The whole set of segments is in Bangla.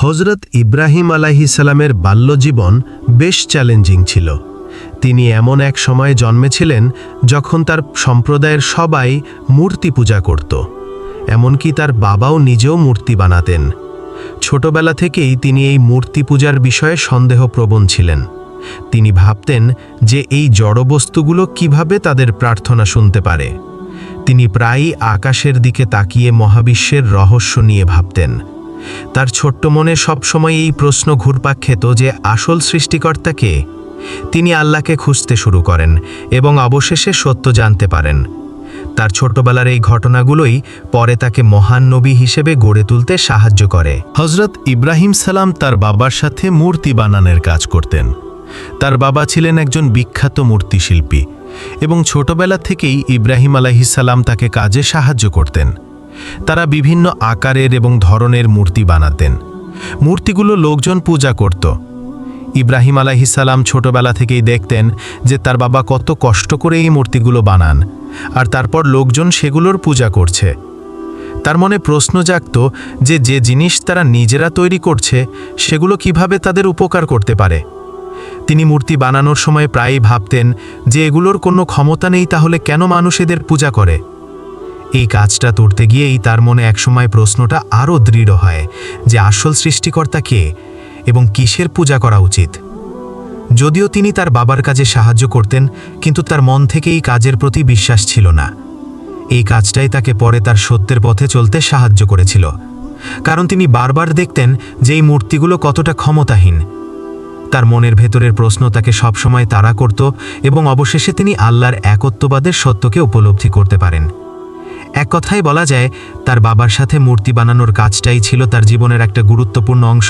হযরত ইব্রাহিম আলাইহিস সালামের বাল্যজীবন বেশ চ্যালেঞ্জিং ছিল। তিনি এমন এক সময়ে জন্মেছিলেন যখন তার সম্প্রদায়ের সবাই মূর্তি পূজা করত, এমনকি তার বাবাও নিজেও মূর্তি বানাতেন। ছোটবেলা থেকেই তিনি এই মূর্তি পূজার বিষয়ে সন্দেহপ্রবণ ছিলেন। তিনি ভাবতেন যে এই জড়বস্তুগুলো কিভাবে তাদের প্রার্থনা শুনতে পারে। তিনি প্রায়ই আকাশের দিকে তাকিয়ে মহাবিশ্বের রহস্য নিয়ে ভাবতেন। তার ছোট্ট মনে সবসময় এই প্রশ্ন ঘুরপাক খেত যে আসল সৃষ্টিকর্তা কে। তিনি আল্লাহকে খুঁজতে শুরু করেন এবং অবশেষে সত্য জানতে পারেন। তার ছোটবেলার এই ঘটনাগুলোই পরে তাকে মহান নবী হিসেবে গড়ে তুলতে সাহায্য করে। হযরত ইব্রাহিম সালাম তার বাবার সাথে মূর্তি বানানোর কাজ করতেন। তার বাবা ছিলেন একজন বিখ্যাত মূর্তিশিল্পী এবং ছোটবেলা থেকেই ইব্রাহিম আলাইহিস সালাম তাকে কাজে সাহায্য করতেন। তারা বিভিন্ন আকারের এবং ধরনের মূর্তি বানাতেন। মূর্তিগুলো লোকজন পূজা করত। ইব্রাহিম আলাইহিস সালাম ছোটবেলা থেকেই দেখতেন যে তার বাবা কত কষ্ট করে এই মূর্তিগুলো বানান, আর তারপর লোকজন সেগুলোর পূজা করছে। তার মনে প্রশ্ন জাগত যে যে জিনিস তারা নিজেরা তৈরি করছে সেগুলো কিভাবে তাদের উপকার করতে পারে। তিনি মূর্তি বানানোর সময় প্রায়ই ভাবতেন যে এগুলোর কোনো ক্ষমতা নেই, তাহলে কেন মানুষ এদের পূজা করে। এই কাজটা করতে গিয়েই তার মনে একসময় প্রশ্নটা আরও দৃঢ় হয় যে আসল সৃষ্টিকর্তা কে এবং কিসের পূজা করা উচিত। যদিও তিনি তার বাবার কাজে সাহায্য করতেন, কিন্তু তার মন থেকে এই কাজের প্রতি বিশ্বাস ছিল না। এই কাজটাই তাকে পরে তার সত্যের পথে চলতে সাহায্য করেছিল, কারণ তিনি বারবার দেখতেন যে এই মূর্তিগুলো কতটা ক্ষমতাহীন। তার মনের ভেতরের প্রশ্ন তাকে সবসময় তাড়া করত এবং অবশেষে তিনি আল্লাহর একত্ববাদের সত্যকে উপলব্ধি করতে পারেন। এক কথায় বলা যায়, তার বাবার সাথে মূর্তি বানানোর কাজটাই ছিল তার জীবনের একটা গুরুত্বপূর্ণ অংশ,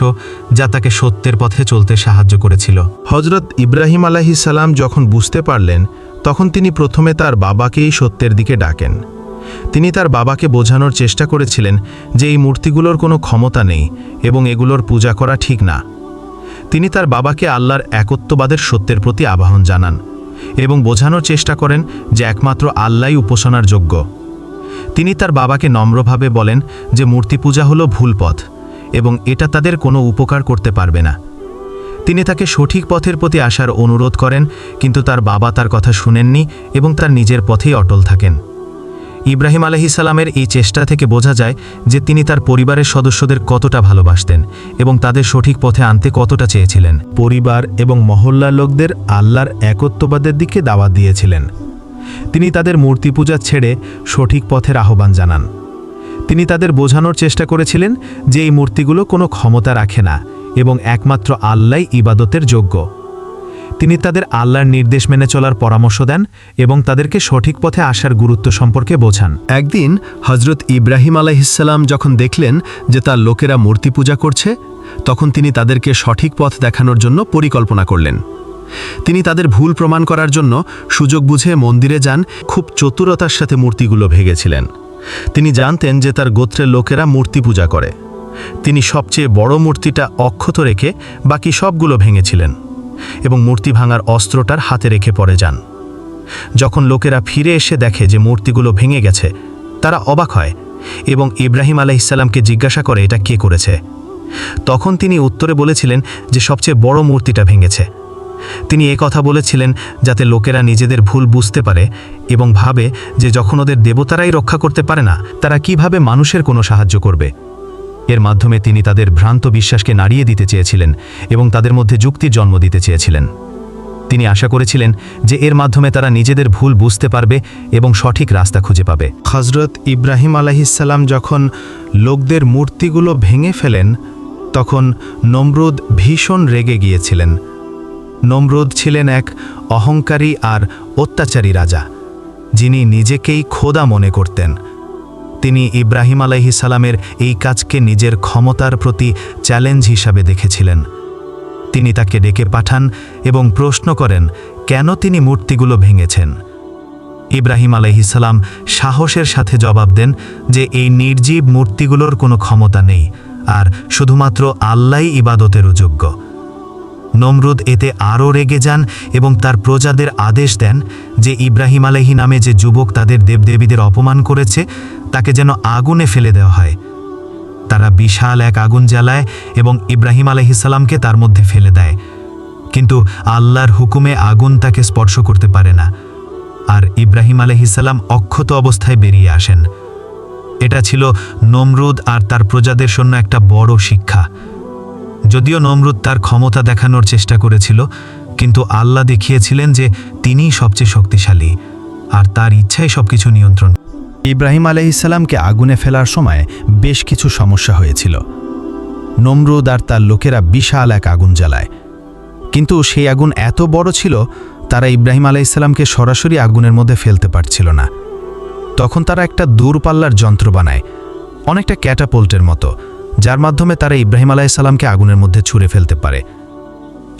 যা তাকে সত্যের পথে চলতে সাহায্য করেছিল। হযরত ইব্রাহিম আলাইহিস সালাম যখন বুঝতে পারলেন, তখন তিনি প্রথমে তার বাবাকেই সত্যের দিকে ডাকেন। তিনি তার বাবাকে বোঝানোর চেষ্টা করেছিলেন যে এই মূর্তিগুলোর কোনো ক্ষমতা নেই এবং এগুলোর পূজা করা ঠিক না। তিনি তার বাবাকে আল্লাহর একত্ববাদের সত্যের প্রতি আহ্বান জানান এবং বোঝানোর চেষ্টা করেন যে একমাত্র আল্লাহই উপাসনার যোগ্য। তিনি তার বাবাকে নম্রভাবে বলেন যে মূর্তি পূজা হলো ভুল পথ এবং এটা তাদের কোনো উপকার করতে পারবে না। তিনি তাকে সঠিক পথের প্রতি আসার অনুরোধ করেন, কিন্তু তার বাবা তার কথা শুনেননি এবং তার নিজের পথেই অটল থাকেন। ইব্রাহিম আলাইহিস সালামের এই চেষ্টা থেকে বোঝা যায় যে তিনি তার পরিবারের সদস্যদের কতটা ভালোবাসতেন এবং তাদের সঠিক পথে আনতে কতটা চেয়েছিলেন। পরিবার এবং মহল্লার লোকদের আল্লাহর একত্ববাদের দিকে দাওয়াত দিয়েছিলেন। তিনি তাদের মূর্তি পূজা ছেড়ে সঠিক পথের আহ্বান জানান। তিনি তাদের বোঝানোর চেষ্টা করেছিলেন যে এই মূর্তিগুলো কোনো ক্ষমতা রাখে না এবং একমাত্র আল্লাহই ইবাদতের যোগ্য। তিনি তাদের আল্লাহর নির্দেশ মেনে চলার পরামর্শ দেন এবং তাদেরকে সঠিক পথে আসার গুরুত্ব সম্পর্কে বোঝান। একদিন হযরত ইব্রাহিম আলাইহিস সালাম যখন দেখলেন যে তার লোকেরা মূর্তি পূজা করছে, তখন তিনি তাদেরকে সঠিক পথ দেখানোর জন্য পরিকল্পনা করলেন। তিনি তাদের ভুল প্রমাণ করার জন্য সুযোগ বুঝে মন্দিরে যান। খুব চতুরতার সাথে মূর্তিগুলো ভেঙেছিলেন। তিনি জানতেন যে তার গোত্রের লোকেরা মূর্তি পূজা করে। তিনি সবচেয়ে বড় মূর্তিটা অক্ষত রেখে বাকি সবগুলো ভেঙেছিলেন এবং মূর্তি ভাঙার অস্ত্রটার হাতে রেখে পরে যান। যখন লোকেরা ফিরে এসে দেখে যে মূর্তিগুলো ভেঙে গেছে, তারা অবাক হয় এবং ইব্রাহিম আলাইহিস সালামকে জিজ্ঞাসা করে এটা কে করেছে। তখন তিনি উত্তরে বলেছিলেন যে সবচেয়ে বড় মূর্তিটা ভেঙেছে। তিনি কথা বলেছিলেন যাতে লোকেরা নিজেদের ভুল বুঝতে পারে এবং ভাবে যে যখন ওদের দেবতারাই রক্ষা করতে পারে না, তারা কিভাবে মানুষের কোনো সাহায্য করবে। এর মাধ্যমে তিনি তাদের ভ্রান্ত বিশ্বাসকে নাড়িয়ে দিতে চেয়েছিলেন এবং তাদের মধ্যে যুক্তির জন্ম দিতে চেয়েছিলেন। তিনি আশা করেছিলেন যে এর মাধ্যমে তারা নিজেদের ভুল বুঝতে পারবে এবং সঠিক রাস্তা খুঁজে পাবে। হযরত ইব্রাহিম আলাইহিস সালাম যখন লোকদের মূর্তিগুলো ভেঙে ফেলেন, তখন নমরুদ ভীষণ রেগে গিয়েছিলেন। নমরুদ ছিলেন এক অহংকারী আর অত্যাচারী রাজা, যিনি নিজেকেই খোদা মনে করতেন। তিনি ইব্রাহিম আলাইহিস সালামের এই কাজকে নিজের ক্ষমতার প্রতি চ্যালেঞ্জ হিসাবে দেখেছিলেন। তিনি তাকে ডেকে পাঠান এবং প্রশ্ন করেন কেন তিনি মূর্তিগুলো ভেঙেছেন। ইব্রাহিম আলাইহিস সালাম সাহসের সাথে জবাব দেন যে এই নির্জীব মূর্তিগুলোর কোনো ক্ষমতা নেই আর শুধুমাত্র আল্লাহই ইবাদতের যোগ্য। নমরুদ এতে আরও রেগে যান এবং তার প্রজাদের আদেশ দেন যে ইব্রাহিম আলাইহি নামে যে যুবক তাদের দেবদেবীদের অপমান করেছে তাকে যেন আগুনে ফেলে দেওয়া হয়। তারা বিশাল এক আগুন জ্বালায় এবং ইব্রাহিম আলাইহিসসালামকে তার মধ্যে ফেলে দেয়, কিন্তু আল্লাহর হুকুমে আগুন তাকে স্পর্শ করতে পারে না, আর ইব্রাহিম আলাইহিসসালাম অক্ষত অবস্থায় বেরিয়ে আসেন। এটা ছিল নমরুদ আর তার প্রজাদের জন্য একটা বড় শিক্ষা। যদিও নমরুদ তার ক্ষমতা দেখানোর চেষ্টা করেছিল, কিন্তু আল্লাহ দেখিয়েছিলেন যে তিনিই সবচেয়ে শক্তিশালী, আর তার ইচ্ছাই সবকিছু নিয়ন্ত্রণ। ইব্রাহিম আলাইহিসসালামকে আগুনে ফেলার সময় বেশ কিছু সমস্যা হয়েছিল। নমরুদ আর তার লোকেরা বিশাল এক আগুন জ্বালায়, কিন্তু সেই আগুন এত বড় ছিল তারা ইব্রাহিম আলাইহিসসালামকে সরাসরি আগুনের মধ্যে ফেলতে পারছিল না। তখন তারা একটা দূরপাল্লার যন্ত্র বানায়, অনেকটা ক্যাটাপোল্টের মতো, যার মাধ্যমে তারা ইব্রাহিম আলাইহিসসালামকে আগুনের মধ্যে ছুঁড়ে ফেলতে পারে।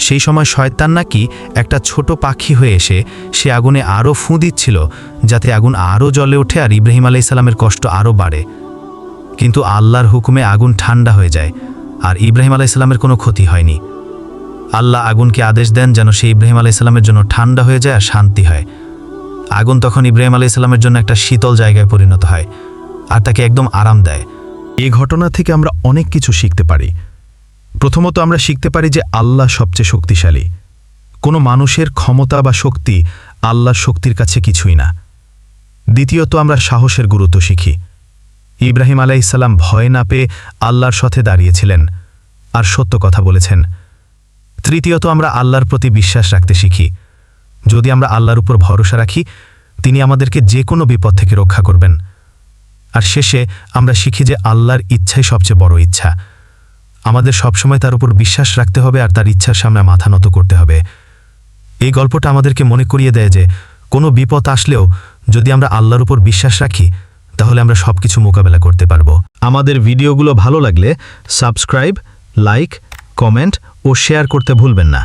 সেই সময় শয়তান নাকি একটা ছোট পাখি হয়ে এসে সে আগুনে আরও ফুঁ দিচ্ছিল, যাতে আগুন আরও জ্বলে ওঠে আর ইব্রাহিম আলাইহিসসালামের কষ্ট আরও বাড়ে। কিন্তু আল্লাহর হুকুমে আগুন ঠান্ডা হয়ে যায়, আর ইব্রাহিম আলাইহিসসালামের কোনো ক্ষতি হয়নি। আল্লাহ আগুনকে আদেশ দেন যেন সে ইব্রাহিম আলাইহিসসালামের জন্য ঠান্ডা হয়ে যায় আর শান্তি হয়। আগুন তখন ইব্রাহিম আলাইহিসসালামের জন্য একটা শীতল জায়গায় পরিণত হয়, আর তাকে একদম আরাম দেয়। এই ঘটনা থেকে আমরা অনেক কিছু শিখতে পারি। প্রথমত আমরা শিখতে পারি যে আল্লাহ সবচেয়ে শক্তিশালী। কোনো মানুষের ক্ষমতা বা শক্তি আল্লাহর শক্তির কাছে কিছুই না। দ্বিতীয়ত আমরা সাহসের গুরুত্ব শিখি। ইব্রাহিম আলাইহিসসালাম ভয় না পেয়ে আল্লাহর সাথে দাঁড়িয়েছিলেন আর সত্য কথা বলেছেন। তৃতীয়ত আমরা আল্লাহর প্রতি বিশ্বাস রাখতে শিখি। যদি আমরা আল্লাহর উপর ভরসা রাখি, তিনি আমাদেরকে যে কোনো বিপদ থেকে রক্ষা করবেন। আর শেষে আমরা শিখি যে আল্লাহর ইচ্ছাই সবচেয়ে বড় ইচ্ছা। আমাদের সবসময় তার উপর বিশ্বাস রাখতে হবে আর তার ইচ্ছার সামনে মাথা নত করতে হবে। এই গল্পটা আমাদেরকে মনে করিয়ে দেয় যে কোনো বিপদ আসলেও যদি আমরা আল্লাহর উপর বিশ্বাস রাখি, তাহলে আমরা সবকিছু মোকাবেলা করতে পারবো। আমাদের ভিডিওগুলো ভালো লাগলে সাবস্ক্রাইব, লাইক, কমেন্ট ও শেয়ার করতে ভুলবেন না।